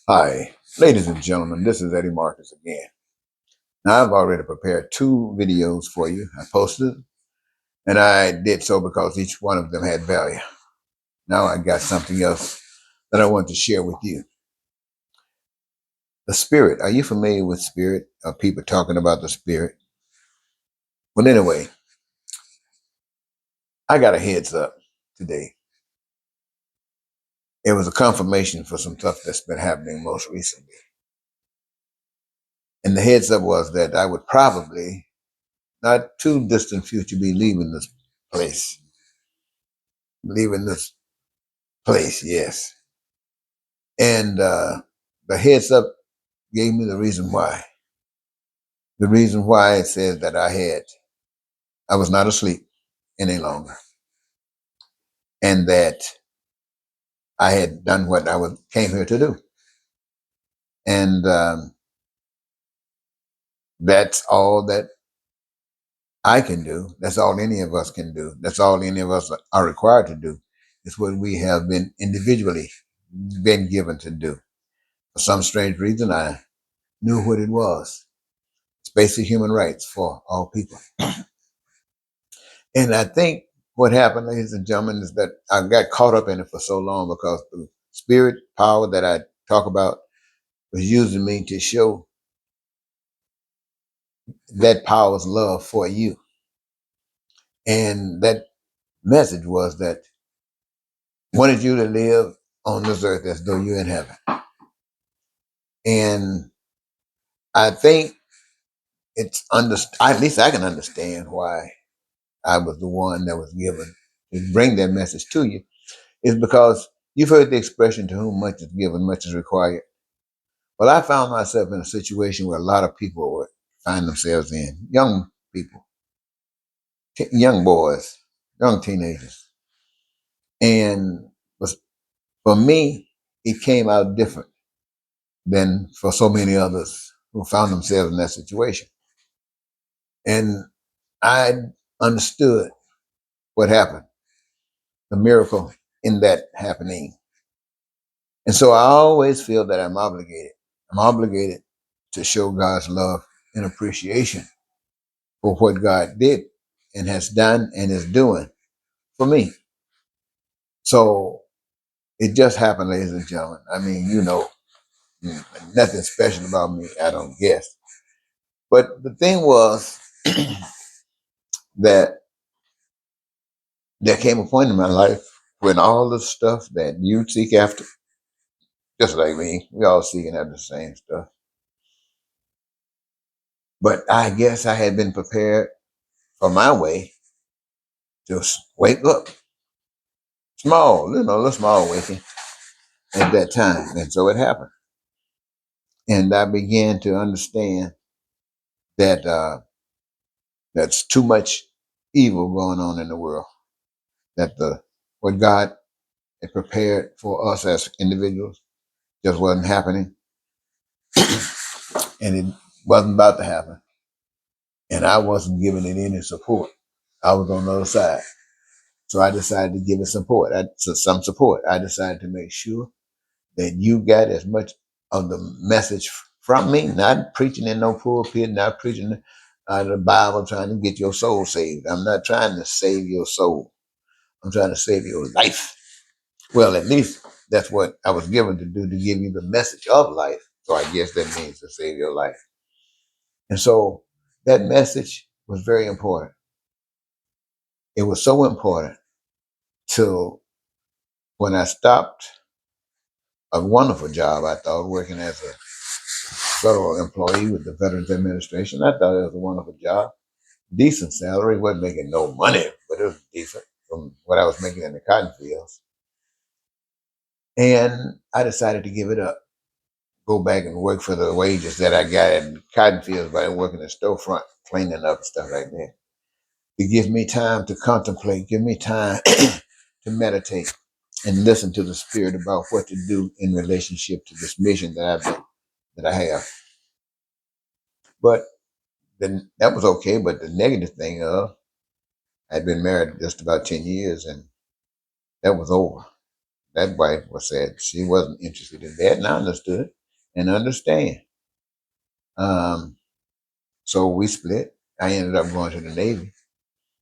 Hi, ladies and gentlemen, this is Eddie Marcus again. Now, I've already prepared two videos for you. I posted, and I did so because each one of them had value. Now, I got something else that I want to share with you. The spirit. Are you familiar with spirit? Are people talking about the spirit? Well, anyway, I got a heads up today. It was a confirmation for some stuff that's been happening most recently. And the heads up was that I would probably, not too distant future, be leaving this place. Leaving this place, yes. And the heads up gave me the reason why. The reason why it says that I was not asleep any longer, and that I had done what came here to do, and that's all that I can do. That's all any of us can do. That's all any of us are required to do. It's what we have been individually been given to do. For some strange reason, I knew what it was. It's basic human rights for all people. And I think what happened, ladies and gentlemen, is that I got caught up in it for so long because the spirit power that I talk about was using me to show that power's love for you. And that message was that wanted you to live on this earth as though you're in heaven. And I think at least I can understand why I was the one that was given to bring that message to you, is because you've heard the expression, to whom much is given, much is required. Well, I found myself in a situation where a lot of people would find themselves in, young people, young boys, young teenagers. And for me, it came out different than for so many others who found themselves in that situation. And I understood what happened, the miracle in that happening. And so I always feel that I'm obligated. I'm obligated to show God's love and appreciation for what God did and has done and is doing for me. So it just happened, ladies and gentlemen. I mean, nothing special about me, I don't guess. But the thing was that there came a point in my life when all the stuff that you seek after, just like me, we all seeking after the same stuff. But I guess I had been prepared for my way to wake up. Small, a small waking at that time. And so it happened. And I began to understand that that's too much evil going on in the world. That the what God had prepared for us as individuals just wasn't happening, and it wasn't about to happen. And I wasn't giving it any support. I was on the other side, so I decided to give it some support. I decided to make sure that you got as much of the message from me, not preaching in no pulpit, not preaching out of the Bible, trying to get your soul saved. I'm not trying to save your soul. I'm trying to save your life. Well, at least that's what I was given to do, to give you the message of life. So I guess that means to save your life. And so that message was very important. It was so important till when I stopped a wonderful job, I thought, working as a federal employee with the Veterans Administration. I thought it was a wonderful job. Decent salary, wasn't making no money, but it was decent from what I was making in the cotton fields. And I decided to give it up, go back and work for the wages that I got in the cotton fields by working in the storefront, cleaning up and stuff like that. It gives me time to contemplate, give me time to meditate and listen to the spirit about what to do in relationship to this mission that I have. But then that was okay. But the negative thing I'd been married just about 10 years, and that was over. that wife was said she wasn't interested in that, and I understood and understand. Um, so we split. I ended up going to the Navy.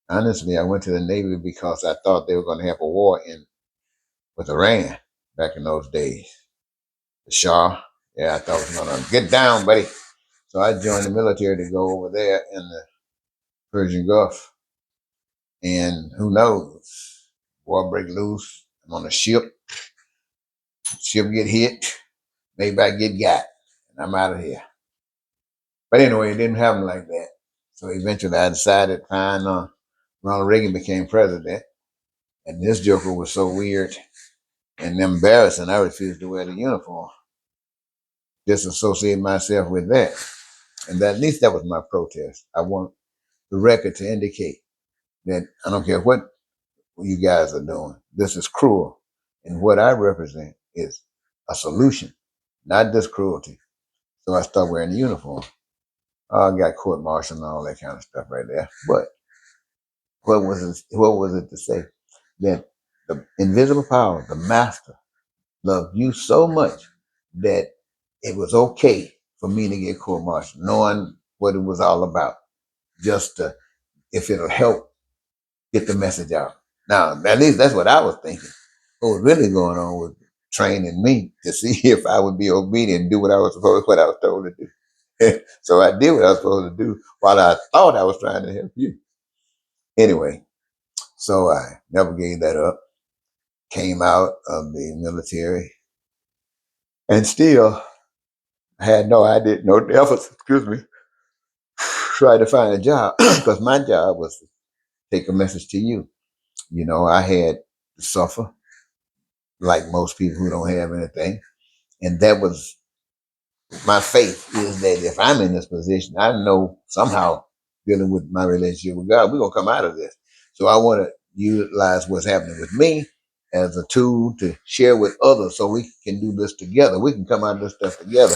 Honestly, I went to the Navy because I thought they were going to have a war in with Iran back in those days. The Shah, yeah, I thought it was going to get down, buddy. So I joined the military to go over there in the Persian Gulf, and who knows, war break loose. I'm on a ship. Ship get hit. Maybe I get got, and I'm out of here. But anyway, it didn't happen like that. So eventually, I decided, fine. Ronald Reagan became president, and this joker was so weird and embarrassing. I refused to wear the uniform, disassociate myself with that, and that, at least that was my protest. I want the record to indicate that I don't care what you guys are doing. This is cruel, and what I represent is a solution, not this cruelty. So I started wearing the uniform. I got court martial and all that kind of stuff right there. But what was it to say? That the invisible power, the master, loved you so much that it was okay for me to get court martial, knowing what it was all about, just to, if it'll help get the message out. Now, at least that's what I was thinking. What was really going on was training me to see if I would be obedient and do what I was told to do. So I did what I was supposed to do while I thought I was trying to help you. Anyway, so I never gave that up. Came out of the military and still had no idea, no efforts, excuse me, try to find a job because my job was to take a message to you. You know, I had to suffer like most people who don't have anything. And that was my faith, is that if I'm in this position, I know somehow dealing with my relationship with God, we're going to come out of this. So I want to utilize what's happening with me as a tool to share with others so we can do this together. We can come out of this stuff together.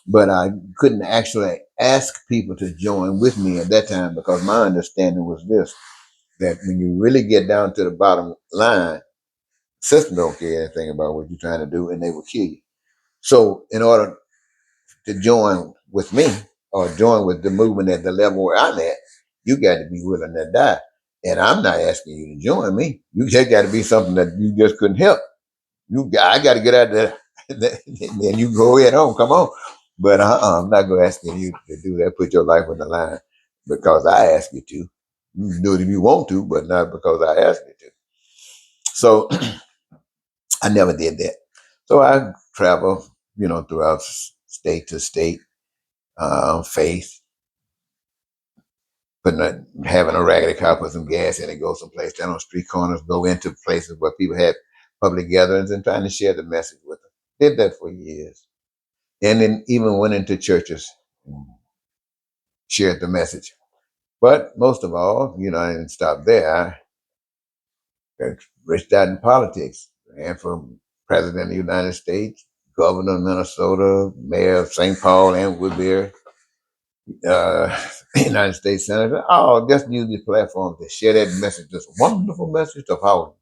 But I couldn't actually ask people to join with me at that time because my understanding was this, that when you really get down to the bottom line, the system don't care anything about what you're trying to do and they will kill you. So in order to join with me or join with the movement at the level where I'm at, you got to be willing to die. And I'm not asking you to join me. You just got to be something that you just couldn't help. I got to get out there, and you go ahead on, come on. But I'm not going to ask you to do that. Put your life on the line because I ask you to. You can do it if you want to, but not because I asked you to. So I never did that. So I travel, throughout state to state, faith, having a raggedy car, put some gas in it, go someplace, stand on street corners, go into places where people had public gatherings and trying to share the message with them. Did that for years. And then even went into churches and shared the message. But most of all, I didn't stop there. I got reached out in politics, ran for president of the United States, governor of Minnesota, mayor of St. Paul and Woodbury, United States Senator. Oh, just use the platform to share that message, this wonderful message of how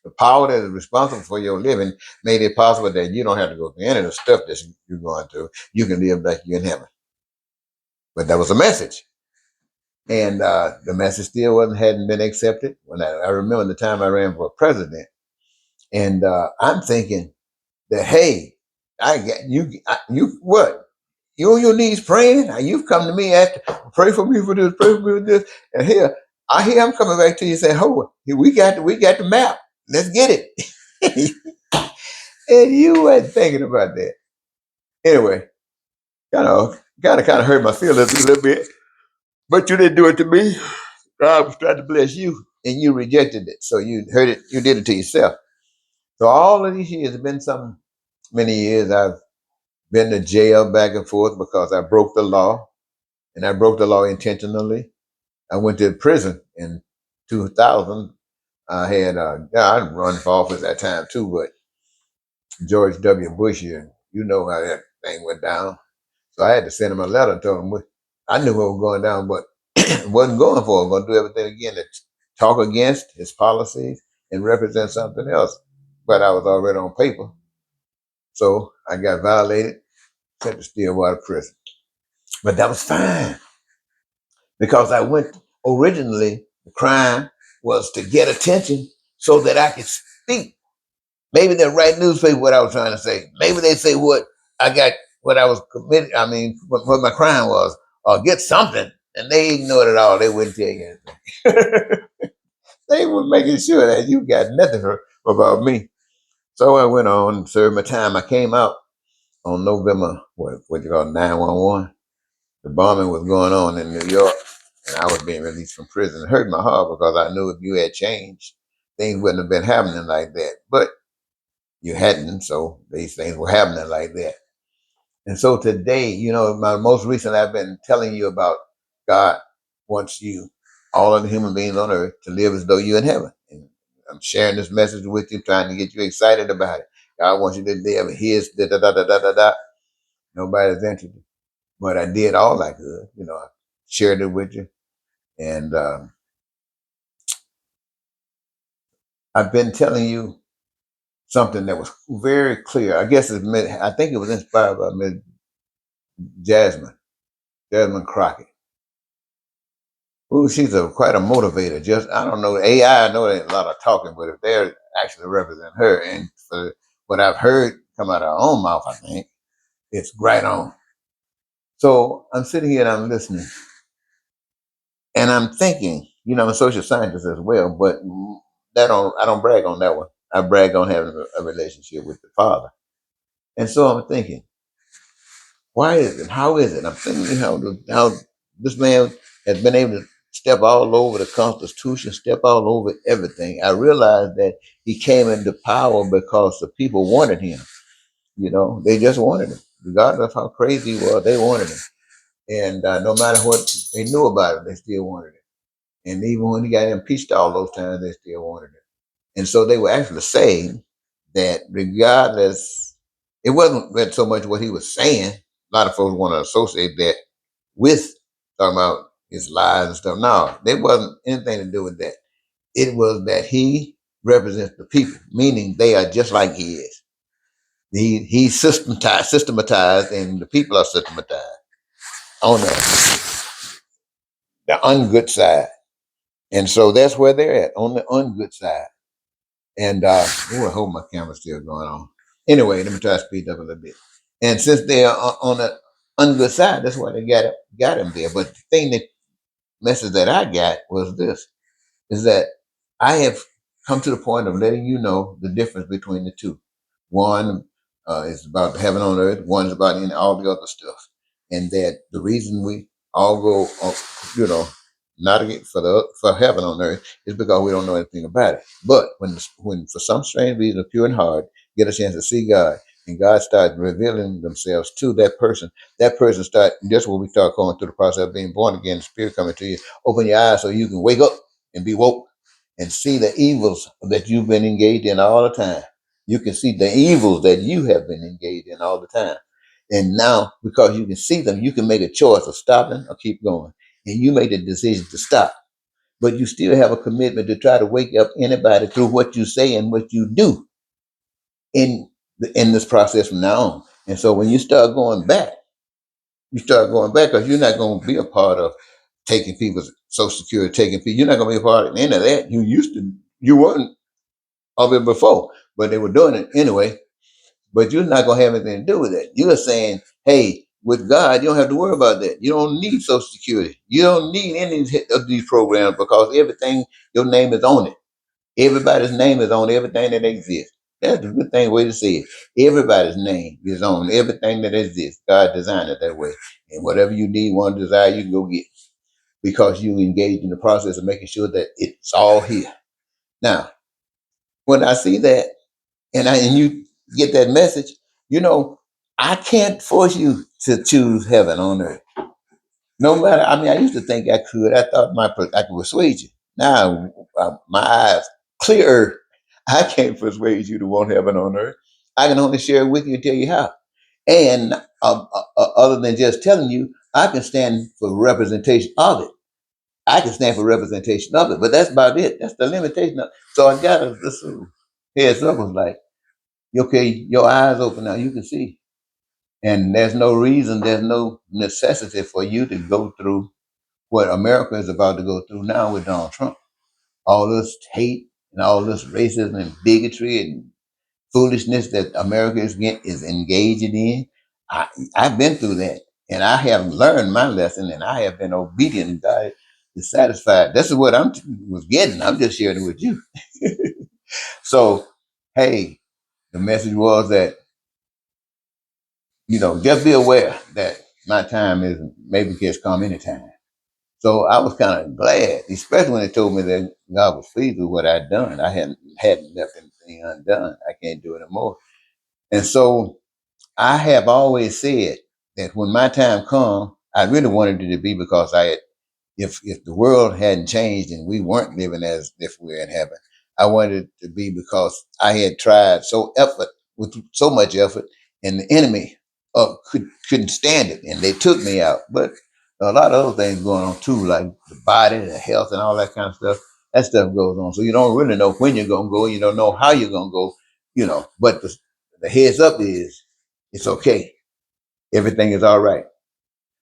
the power that is responsible for your living made it possible that you don't have to go through any of the stuff that you're going through. You can live like you're in heaven. But that was a message. And the message still hadn't been accepted. When I remember the time I ran for president, and I'm thinking that, hey, I get you what? You on your knees praying? Now you've come to me after pray for me for this, pray for me for this, and here I'm coming back to you saying, "Oh, we got the map. Let's get it." And you weren't thinking about that. Anyway, kind of hurt my feelings a little bit, but you didn't do it to me. God was trying to bless you, and you rejected it. So you heard it. You did it to yourself. So all of these years, have been some many years. I've been to jail back and forth because I broke the law, and I broke the law intentionally. I went to prison in 2000. I had I didn't run for office at that time too, but George W. Bush here, you know how that thing went down. So I had to send him a letter and tell him I knew what was going down, but wasn't going for it. Going to do everything again to talk against his policies and represent something else. but I was already on paper. So I got violated, sent to Stillwater prison. But that was fine because I went originally, the crime was to get attention so that I could speak. Maybe they'll write newspaper what I was trying to say. Maybe they say what I got, what I was committed, I mean, what my crime was, or get something. And they ignored it all. They wouldn't tell you anything. They were making sure that you got nothing about me. So I went on and served my time. I came out on November, what you call 911. The bombing was going on in New York, and I was being released from prison. It hurt my heart because I knew if you had changed, things wouldn't have been happening like that. But you hadn't, so these things were happening like that. And so today, my most recent, I've been telling you about God wants you, all of the human beings on earth, to live as though you're in heaven. And I'm sharing this message with you, trying to get you excited about it. God wants you to live His da da da da da da da. Nobody's interested, but I did all I could. I shared it with you, and I've been telling you something that was very clear. I guess I think it was inspired by Miss Jasmine, Jasmine Crockett. Ooh, she's quite a motivator. Just I don't know AI. I know there's a lot of talking, but if they're actually represent her, and for what I've heard come out of her own mouth, I think it's right on. So I'm sitting here and I'm listening, and I'm thinking. I'm a social scientist as well, but I don't brag on that one. I brag on having a relationship with the Father, and so I'm thinking, why is it? How is it? I'm thinking how this man has been able to step all over the Constitution, step all over everything. I realized that he came into power because the people wanted him. They just wanted him, regardless of how crazy he was. They wanted him, and no matter what they knew about him, they still wanted him. And even when he got impeached all those times, they still wanted him. And so they were actually saying that regardless, it wasn't so much what he was saying. A lot of folks want to associate that with talking about his lies and stuff. No, there wasn't anything to do with that. It was that he represents the people, meaning they are just like he is. He's systematized, and the people are systematized on the ungood side. And so that's where they're at, on the ungood side. And I hope my camera's still going on. Anyway, let me try to speed up a little bit. And since they're on the ungood side, that's why they got him there. But the message that I got was this: is that I have come to the point of letting you know the difference between the two. One is about heaven on earth. One is about all the other stuff, and that the reason we all go, not again for heaven on earth is because we don't know anything about it. But when for some strange reason, pure in heart, get a chance to see God, and God starts revealing themselves to that person start. That's what we start going through the process of being born again. The Spirit coming to you, open your eyes so you can wake up and be woke and see the evils that you've been engaged in all the time. You can see the evils that you have been engaged in all the time. And now, because you can see them, you can make a choice of stopping or keep going. And you made the decision to stop. But you still have a commitment to try to wake up anybody through what you say and what you do in this process from now on. And so when you start going back because you're not going to be a part of taking people's Social Security, taking people. You're not going to be a part of any of that. You weren't of it before, but they were doing it anyway. But you're not going to have anything to do with it. You're saying, hey, with God, you don't have to worry about that. You don't need Social Security. You don't need any of these programs because everything, your name is on it. Everybody's name is on everything that exists. That's a good thing way to say it. Everybody's name is on everything that exists. God designed it that way. And whatever you need, want, desire, you can go get because you engage in the process of making sure that it's all here. Now, when I see that and you get that message, I can't force you to choose heaven on earth. No matter, I mean, I used to think I could. I thought I could persuade you. Now, my eyes clear. I can't persuade you to want heaven on earth. I can only share it with you and tell you how. And other than just telling you, I can stand for representation of it. I can stand for representation of it, but that's about it. That's the limitation of it. So I gotta listen. heads up was like, okay, your eyes open now, you can see. And there's no reason, there's no necessity for you to go through what America is about to go through now with Donald Trump. All this hate and all this racism and bigotry and foolishness that America is engaging in. I, I've been through that, and I have learned my lesson, and I have been obedient, and God is satisfied. This is what I'm was getting. I'm just sharing it with you. So, hey, the message was that just be aware that my time is maybe just come anytime. So I was kind of glad, especially when they told me that God was pleased with what I'd done. I hadn't left anything undone. I can't do it anymore. And so I have always said that when my time comes, I really wanted it to be because I had, if the world hadn't changed and we weren't living as if we were in heaven, I wanted it to be because I had tried with so much effort, and the enemy couldn't stand it, and they took me out. But a lot of other things going on too, like the body, the health, and all that kind of stuff. That stuff goes on, so you don't really know when you're gonna go. You don't know how you're gonna go. But the heads up is it's okay. Everything is all right.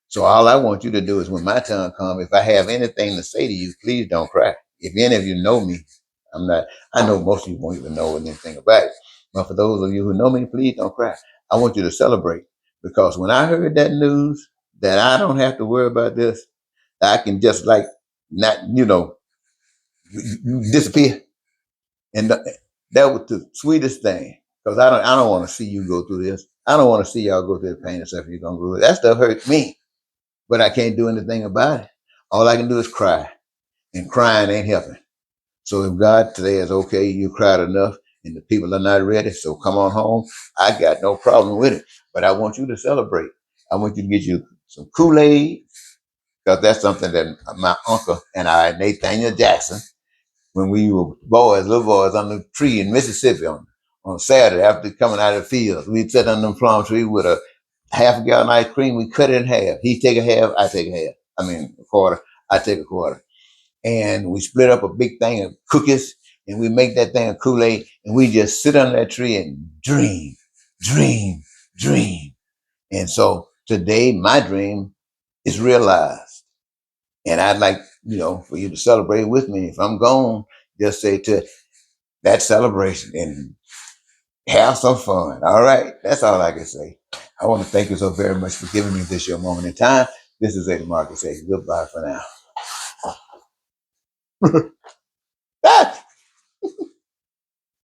So all I want you to do is when my time comes, if I have anything to say to you, please don't cry. If any of you know me, I'm not, I know most of you won't even know anything about it. But for those of you who know me, please don't cry. I want you to celebrate because when I heard that news that I don't have to worry about this, I can just like not, disappear. And that was the sweetest thing because I don't want to see you go through this. I don't want to see y'all go through the pain and stuff you're going to go through. That stuff hurts me, but I can't do anything about it. All I can do is cry, and crying ain't helping. So if God today is okay, you cried enough, and the people are not ready, so come on home. I got no problem with it, but I want you to celebrate. I want you to get you some Kool-Aid because that's something that my uncle and I, Nathaniel Jackson, when we were little boys, under the tree in Mississippi on Saturday after coming out of the field, we'd sit under the plum tree with a half a gallon ice cream. We cut it in half. He take a half, I take a half. I mean, a quarter. I take a quarter. And we split up a big thing of cookies and we make that thing of Kool-Aid and we just sit under that tree and dream, dream, dream. And so today, my dream is realized. And I'd like, for you to celebrate with me. If I'm gone, just say to that celebration and have some fun. All right. That's all I can say. I want to thank you so very much for giving me this your moment in time. This is Eddie Marcus saying goodbye for now.